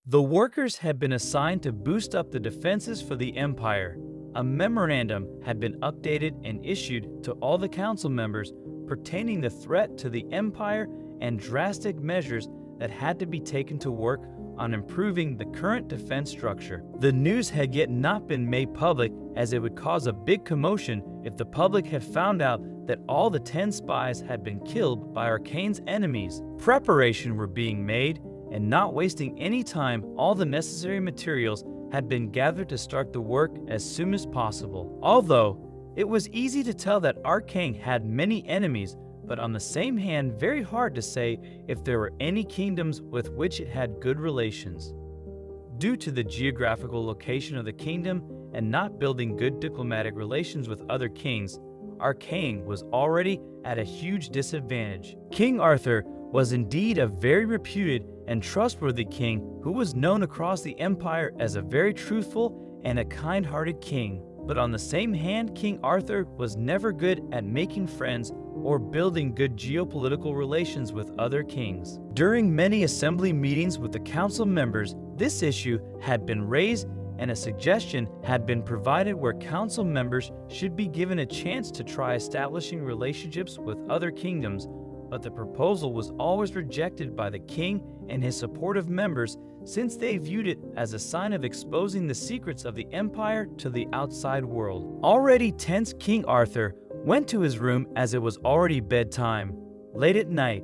The workers had been assigned to boost up the defenses for the empire. A memorandum had been updated and issued to all the council members pertaining the threat to the empire and drastic measures that had to be taken to work on improving the current defense structure. The news had yet not been made public, as it would cause a big commotion if the public had found out that all the 10 spies had been killed by Arcane's enemies. Preparation were being made, and not wasting any time, all the necessary materials had been gathered to start the work as soon as possible. Although it was easy to tell that Arcane had many enemies, but on the same hand very hard to say if there were any kingdoms with which it had good relations. Due to the geographical location of the kingdom and not building good diplomatic relations with other kings, Arcane was already at a huge disadvantage. King Arthur was indeed a very reputed and trustworthy king who was known across the empire as a very truthful and a kind-hearted king. But on the same hand, King Arthur was never good at making friends or building good geopolitical relations with other kings. During many assembly meetings with the council members, this issue had been raised and a suggestion had been provided where council members should be given a chance to try establishing relationships with other kingdoms, but the proposal was always rejected by the king and his supportive members, since they viewed it as a sign of exposing the secrets of the empire to the outside world. Already tense, King Arthur went to his room as it was already bedtime. Late at night,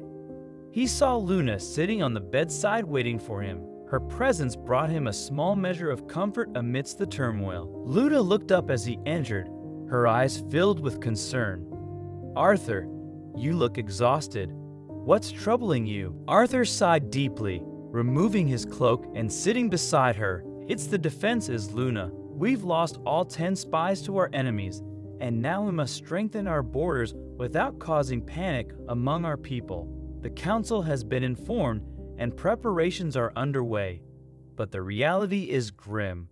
he saw Luna sitting on the bedside waiting for him. Her presence brought him a small measure of comfort amidst the turmoil. Luna looked up as he entered, her eyes filled with concern. "Arthur, you look exhausted. What's troubling you?" Arthur sighed deeply, removing his cloak and sitting beside her. "It's the defenses, Luna. We've lost all 10 spies to our enemies, and now we must strengthen our borders without causing panic among our people. The council has been informed and preparations are underway, but the reality is grim.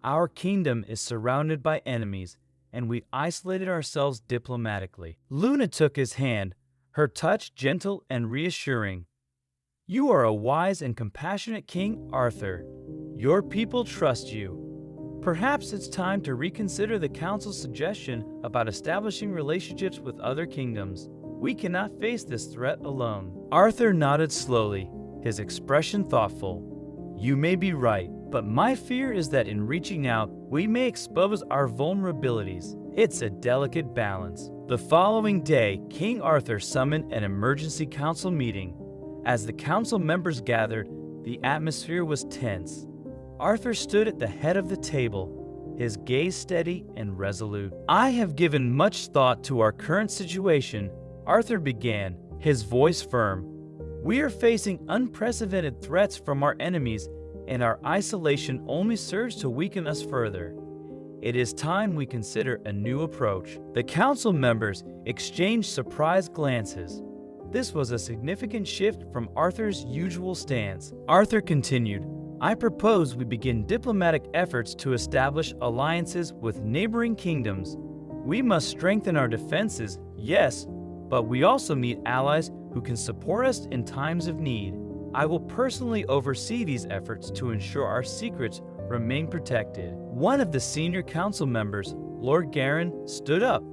Our kingdom is surrounded by enemies, and we isolated ourselves diplomatically." Luna took his hand, her touch gentle and reassuring. "You are a wise and compassionate king, Arthur. Your people trust you. Perhaps it's time to reconsider the council's suggestion about establishing relationships with other kingdoms. We cannot face this threat alone." Arthur nodded slowly, his expression thoughtful. "You may be right, but my fear is that in reaching out, we may expose our vulnerabilities. It's a delicate balance." The following day, King Arthur summoned an emergency council meeting. As the council members gathered, the atmosphere was tense. Arthur stood at the head of the table, his gaze steady and resolute. "I have given much thought to our current situation," Arthur began, his voice firm. "We are facing unprecedented threats from our enemies, and our isolation only serves to weaken us further. It is time we consider a new approach." The council members exchanged surprised glances. This was a significant shift from Arthur's usual stance. Arthur continued, "I propose we begin diplomatic efforts to establish alliances with neighboring kingdoms. We must strengthen our defenses, yes, but we also need allies who can support us in times of need. I will personally oversee these efforts to ensure our secrets remain protected." One of the senior council members, Lord Garin, stood up.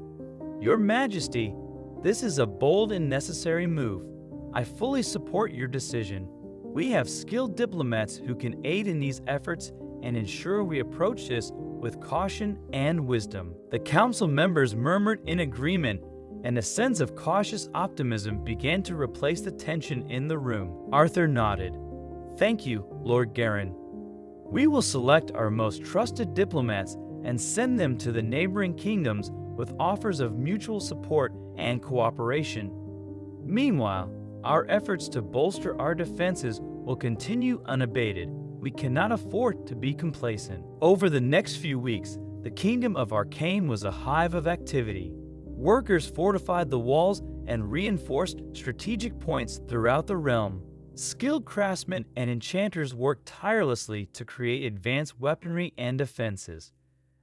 "Your Majesty, this is a bold and necessary move. I fully support your decision. We have skilled diplomats who can aid in these efforts and ensure we approach this with caution and wisdom." The council members murmured in agreement, and a sense of cautious optimism began to replace the tension in the room. Arthur nodded. "Thank you, Lord Garin. We will select our most trusted diplomats and send them to the neighboring kingdoms with offers of mutual support and cooperation. Meanwhile, our efforts to bolster our defenses will continue unabated. We cannot afford to be complacent." Over the next few weeks, the kingdom of Arcane was a hive of activity. Workers fortified the walls and reinforced strategic points throughout the realm. Skilled craftsmen and enchanters worked tirelessly to create advanced weaponry and defenses.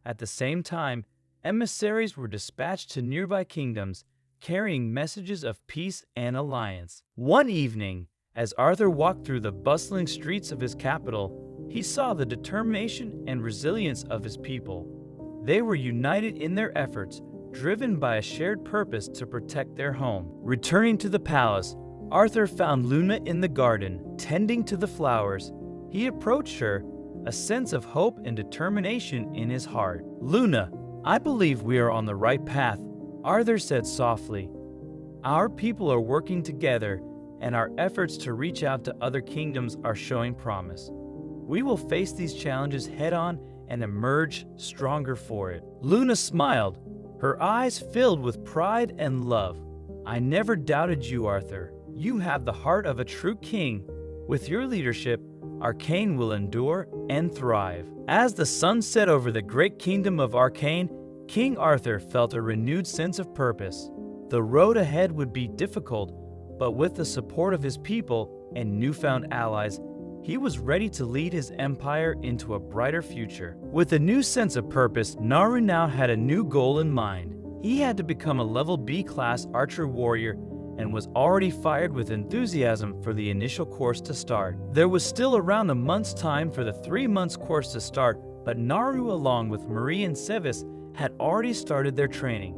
At the same time, emissaries were dispatched to nearby kingdoms, carrying messages of peace and alliance. One evening, as Arthur walked through the bustling streets of his capital, He saw the determination and resilience of his people. They were united in their efforts, driven by a shared purpose to protect their home. Returning to the palace, Arthur found Luna in the garden, tending to the flowers. He approached her, a sense of hope and determination in his heart. "Luna, I believe we are on the right path," Arthur said softly. "Our people are working together, and our efforts to reach out to other kingdoms are showing promise. We will face these challenges head-on and emerge stronger for it." Luna smiled, her eyes filled with pride and love. "I never doubted you, Arthur. You have the heart of a true king. With your leadership, Arcane will endure and thrive." As the sun set over the great kingdom of Arcane, King Arthur felt a renewed sense of purpose. The road ahead would be difficult, but with the support of his people and newfound allies, he was ready to lead his empire into a brighter future. With a new sense of purpose, Naru now had a new goal in mind. He had to become a level B-class archer warrior and was already fired with enthusiasm for the initial course to start. There was still around a month's time for the 3 months course to start, but Naru along with Marie and Sevis had already started their training.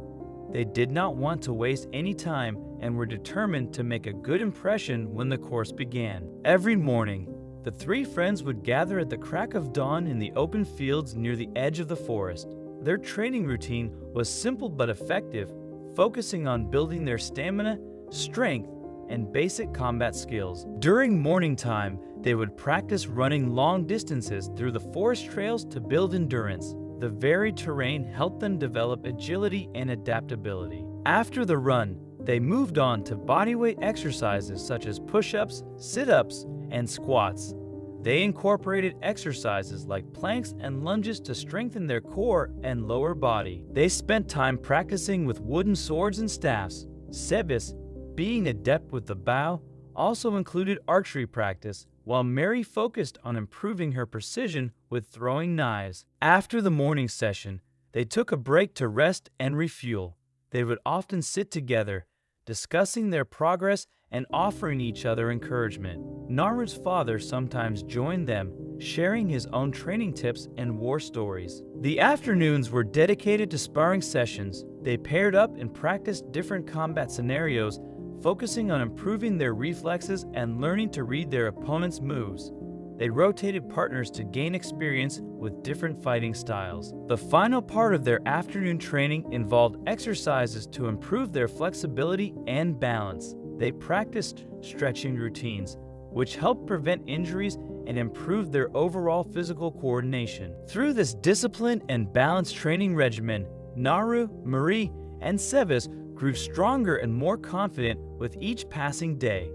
They did not want to waste any time and were determined to make a good impression when the course began. Every morning, the 3 friends would gather at the crack of dawn in the open fields near the edge of the forest. Their training routine was simple but effective, focusing on building their stamina, strength, and basic combat skills. During morning time, they would practice running long distances through the forest trails to build endurance. The varied terrain helped them develop agility and adaptability. After the run, they moved on to bodyweight exercises such as push-ups, sit-ups, and squats. They incorporated exercises like planks and lunges to strengthen their core and lower body. They spent time practicing with wooden swords and staffs. Sevis, being adept with the bow, also included archery practice, while Mary focused on improving her precision with throwing knives. After the morning session, they took a break to rest and refuel. They would often sit together, discussing their progress and offering each other encouragement. Naru's father sometimes joined them, sharing his own training tips and war stories. The afternoons were dedicated to sparring sessions. They paired up and practiced different combat scenarios, focusing on improving their reflexes and learning to read their opponent's moves. They rotated partners to gain experience with different fighting styles. The final part of their afternoon training involved exercises to improve their flexibility and balance. They practiced stretching routines, which helped prevent injuries and improve their overall physical coordination. Through this disciplined and balanced training regimen, Naru, Marie, and Sevis grew stronger and more confident with each passing day.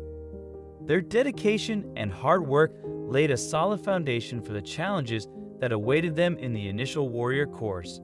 Their dedication and hard work laid a solid foundation for the challenges that awaited them in the initial warrior course.